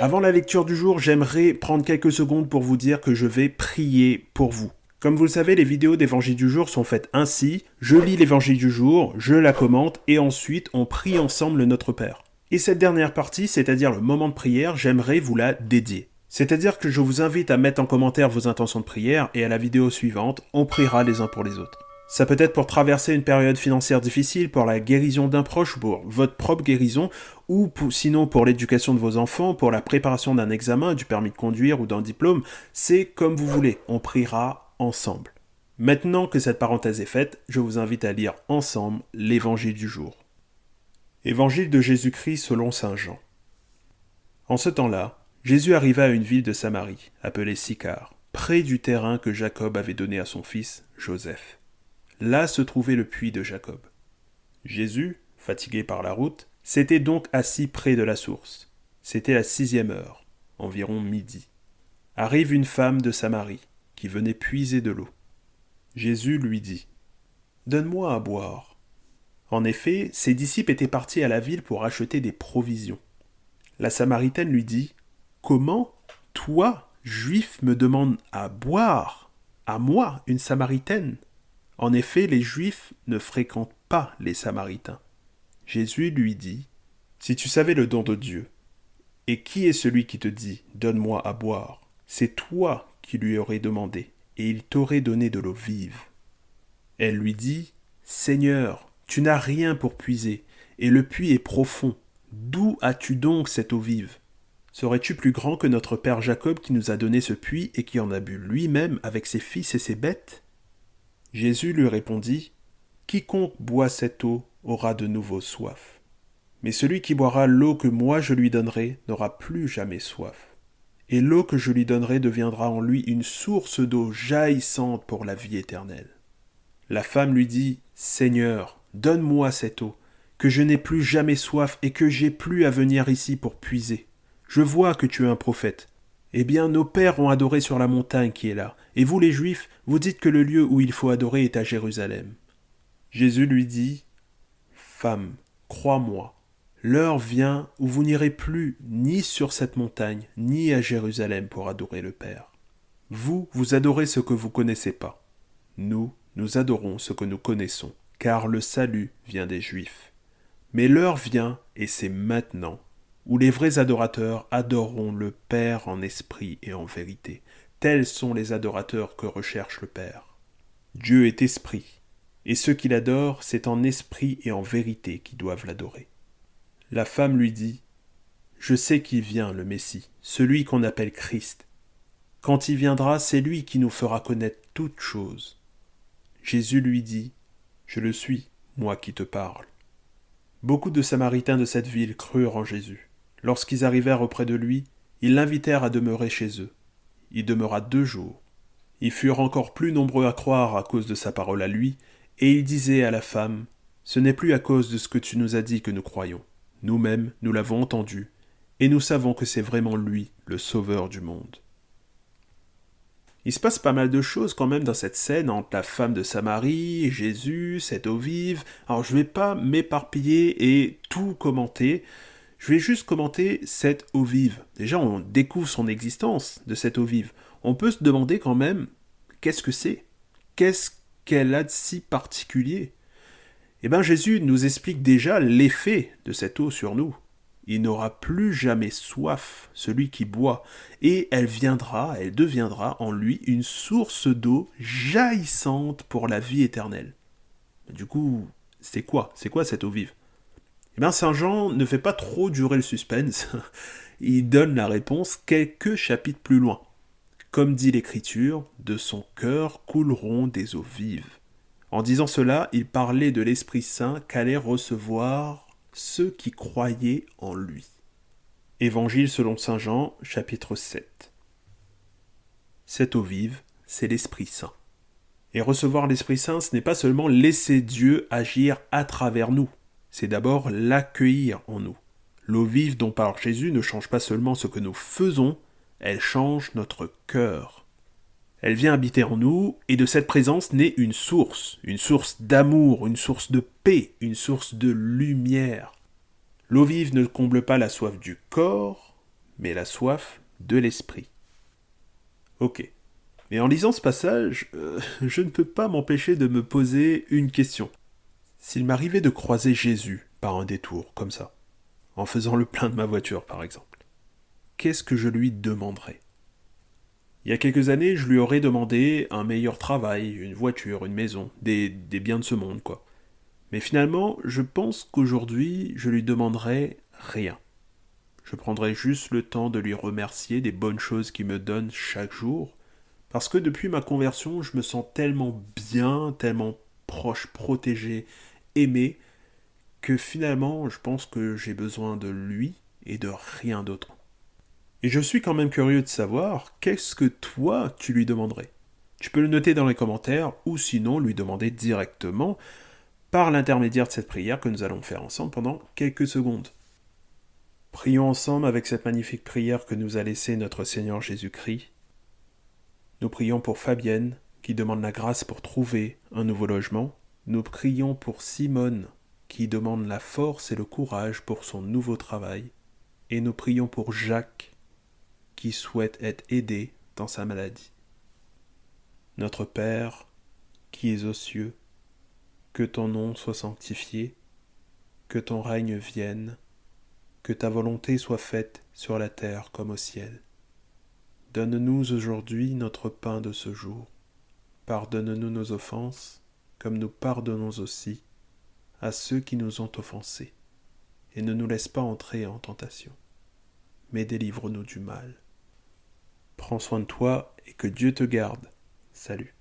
Avant la lecture du jour, j'aimerais prendre quelques secondes pour vous dire que je vais prier pour vous. Comme vous le savez, les vidéos d'évangile du jour sont faites ainsi. Je lis l'évangile du jour, je la commente et ensuite on prie ensemble le Notre Père. Et cette dernière partie, c'est-à-dire le moment de prière, j'aimerais vous la dédier. C'est-à-dire que je vous invite à mettre en commentaire vos intentions de prière et à la vidéo suivante, on priera les uns pour les autres. Ça peut être pour traverser une période financière difficile, pour la guérison d'un proche, pour votre propre guérison, ou sinon pour l'éducation de vos enfants, pour la préparation d'un examen, du permis de conduire ou d'un diplôme. C'est comme vous voulez, on priera ensemble. Maintenant que cette parenthèse est faite, je vous invite à lire ensemble l'évangile du jour. Évangile de Jésus-Christ selon saint Jean. En ce temps-là, Jésus arriva à une ville de Samarie, appelée Sychar, près du terrain que Jacob avait donné à son fils Joseph. Là se trouvait le puits de Jacob. Jésus, fatigué par la route, s'était donc assis près de la source. C'était la 6e heure, environ midi. Arrive une femme de Samarie, qui venait puiser de l'eau. Jésus lui dit « Donne-moi à boire. » En effet, ses disciples étaient partis à la ville pour acheter des provisions. La Samaritaine lui dit « Comment, toi, juif, me demandes à boire? À moi, une Samaritaine ?» En effet, les Juifs ne fréquentent pas les Samaritains. Jésus lui dit « Si tu savais le don de Dieu, et qui est celui qui te dit « Donne-moi à boire », c'est toi qui lui aurais demandé, et il t'aurait donné de l'eau vive. » Elle lui dit « Seigneur, tu n'as rien pour puiser, et le puits est profond. D'où as-tu donc cette eau vive? Serais-tu plus grand que notre père Jacob qui nous a donné ce puits et qui en a bu lui-même avec ses fils et ses bêtes ?» Jésus lui répondit « Quiconque boit cette eau aura de nouveau soif. Mais celui qui boira l'eau que moi je lui donnerai n'aura plus jamais soif. Et l'eau que je lui donnerai deviendra en lui une source d'eau jaillissante pour la vie éternelle. » La femme lui dit « Seigneur, donne-moi cette eau, que je n'ai plus jamais soif et que j'ai plus à venir ici pour puiser. Je vois que tu es un prophète. Eh bien, nos pères ont adoré sur la montagne qui est là, et vous les Juifs, vous dites que le lieu où il faut adorer est à Jérusalem. » Jésus lui dit « Femme, crois-moi, l'heure vient où vous n'irez plus ni sur cette montagne, ni à Jérusalem pour adorer le Père. Vous, vous adorez ce que vous connaissez pas. Nous, nous adorons ce que nous connaissons, car le salut vient des Juifs. Mais l'heure vient, et c'est maintenant, où les vrais adorateurs adoreront le Père en esprit et en vérité. Tels sont les adorateurs que recherche le Père. Dieu est esprit, et ceux qui l'adorent, c'est en esprit et en vérité qui doivent l'adorer. La femme lui dit « Je sais qu'il vient, le Messie, celui qu'on appelle Christ. Quand il viendra, c'est lui qui nous fera connaître toutes choses. » Jésus lui dit « Je le suis, moi qui te parle. » Beaucoup de Samaritains de cette ville crurent en Jésus. Lorsqu'ils arrivèrent auprès de lui, ils l'invitèrent à demeurer chez eux. Il demeura 2 jours. Ils furent encore plus nombreux à croire à cause de sa parole à lui, et il disait à la femme, « Ce n'est plus à cause de ce que tu nous as dit que nous croyons. Nous-mêmes, nous l'avons entendu, et nous savons que c'est vraiment lui, le Sauveur du monde. » Il se passe pas mal de choses quand même dans cette scène entre la femme de Samarie, Jésus, cette eau vive. Alors je vais pas m'éparpiller et tout commenter. Je vais juste commenter cette eau vive. Déjà, on découvre son existence de cette eau vive. On peut se demander quand même, qu'est-ce que c'est? Qu'est-ce qu'elle a de si particulier? Eh bien, Jésus nous explique déjà l'effet de cette eau sur nous. Il n'aura plus jamais soif, celui qui boit, et elle deviendra en lui une source d'eau jaillissante pour la vie éternelle. Du coup, c'est quoi? C'est quoi cette eau vive? Eh bien, Saint Jean ne fait pas trop durer le suspense. Il donne la réponse quelques chapitres plus loin. Comme dit l'Écriture, de son cœur couleront des eaux vives. En disant cela, il parlait de l'Esprit Saint qu'allaient recevoir ceux qui croyaient en lui. Évangile selon saint Jean, chapitre 7. Cette eau vive, c'est l'Esprit Saint. Et recevoir l'Esprit Saint, ce n'est pas seulement laisser Dieu agir à travers nous, c'est d'abord l'accueillir en nous. L'eau vive dont parle Jésus ne change pas seulement ce que nous faisons, elle change notre cœur. Elle vient habiter en nous, et de cette présence naît une source d'amour, une source de paix, une source de lumière. L'eau vive ne comble pas la soif du corps, mais la soif de l'esprit. Ok. Mais en lisant ce passage, je ne peux pas m'empêcher de me poser une question. S'il m'arrivait de croiser Jésus par un détour, comme ça, en faisant le plein de ma voiture par exemple, qu'est-ce que je lui demanderais ? Il y a quelques années, je lui aurais demandé un meilleur travail, une voiture, une maison, des biens de ce monde, quoi. Mais finalement, je pense qu'aujourd'hui, je lui demanderais rien. Je prendrais juste le temps de lui remercier des bonnes choses qu'il me donne chaque jour, parce que depuis ma conversion, je me sens tellement bien, tellement proche, protégé, aimé, que finalement, je pense que j'ai besoin de lui et de rien d'autre. Et je suis quand même curieux de savoir, qu'est-ce que toi, tu lui demanderais ? Tu peux le noter dans les commentaires, ou sinon lui demander directement par l'intermédiaire de cette prière que nous allons faire ensemble pendant quelques secondes. Prions ensemble avec cette magnifique prière que nous a laissée notre Seigneur Jésus-Christ. Nous prions pour Fabienne, qui demande la grâce pour trouver un nouveau logement. Nous prions pour Simone, qui demande la force et le courage pour son nouveau travail. Et nous prions pour Jacques, qui souhaite être aidé dans sa maladie. Notre Père, qui es aux cieux, que ton nom soit sanctifié, que ton règne vienne, que ta volonté soit faite sur la terre comme au ciel. Donne-nous aujourd'hui notre pain de ce jour. Pardonne-nous nos offenses, comme nous pardonnons aussi à ceux qui nous ont offensés. Et ne nous laisse pas entrer en tentation, mais délivre-nous du mal. Prends soin de toi et que Dieu te garde. Salut.